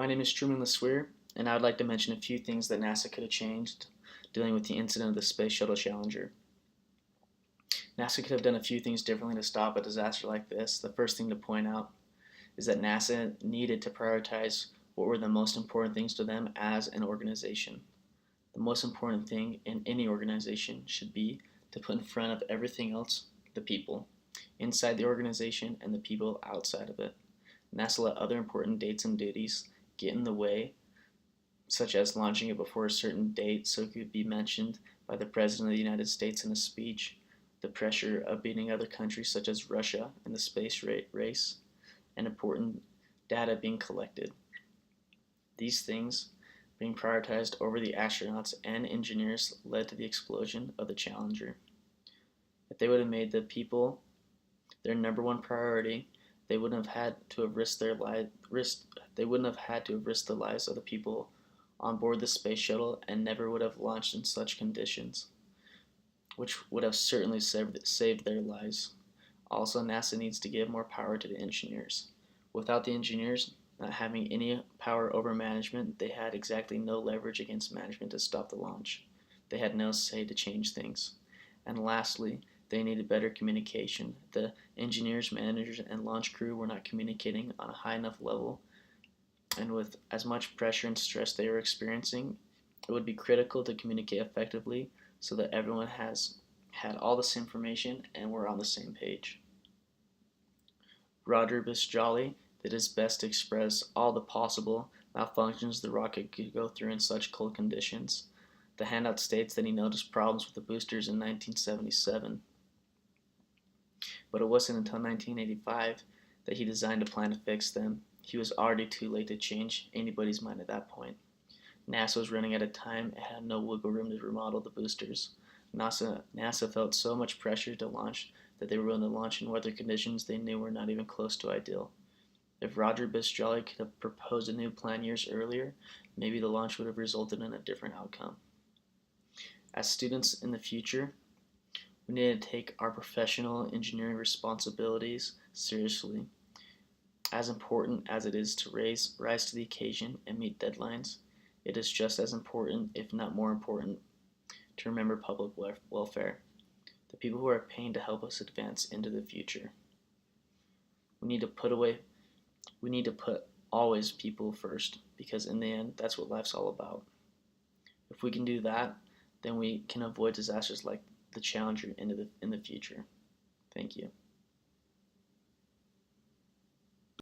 My name is Truman LeSweer, and I would like to mention a few things that NASA could have changed dealing with the incident of the Space Shuttle Challenger. NASA could have done a few things differently to stop a disaster like this. The first thing to point out is that NASA needed to prioritize what were the most important things to them as an organization. The most important thing in any organization should be to put in front of everything else the people inside the organization and the people outside of it. NASA let other important dates and duties get in the way, such as launching it before a certain date so it could be mentioned by the President of the United States in a speech, the pressure of beating other countries such as Russia in the space race, and important data being collected. These things being prioritized over the astronauts and engineers led to the explosion of the Challenger. If they would have made the people their number one priority, they wouldn't have had to have risked they wouldn't have had to have risked the lives of the people on board the space shuttle and never would have launched in such conditions, which would have certainly saved their lives. Also, NASA needs to give more power to the engineers. Without the engineers not having any power over management, they had exactly no leverage against management to stop the launch. They had no say to change things. And lastly, they needed better communication. The engineers, managers, and launch crew were not communicating on a high enough level, and with as much pressure and stress they were experiencing, it would be critical to communicate effectively so that everyone had all this information and were on the same page. Roger Bisjali did his best to express all the possible malfunctions the rocket could go through in such cold conditions. The handout states that he noticed problems with the boosters in 1977, but it wasn't until 1985 that he designed a plan to fix them. He was already too late to change anybody's mind at that point. NASA was running out of time and had no wiggle room to remodel the boosters. NASA felt so much pressure to launch that they were willing to launch in weather conditions they knew were not even close to ideal. If Roger Bisjali could have proposed a new plan years earlier, maybe the launch would have resulted in a different outcome. As students in the future, we need to take our professional engineering responsibilities seriously. As important as it is to rise to the occasion and meet deadlines, it is just as important, if not more important, to remember public welfare, the people who are paying to help us advance into the future. We need to put always people first, because in the end, that's what life's all about. If we can do that, then we can avoid disasters like the Challenger in the future. Thank you.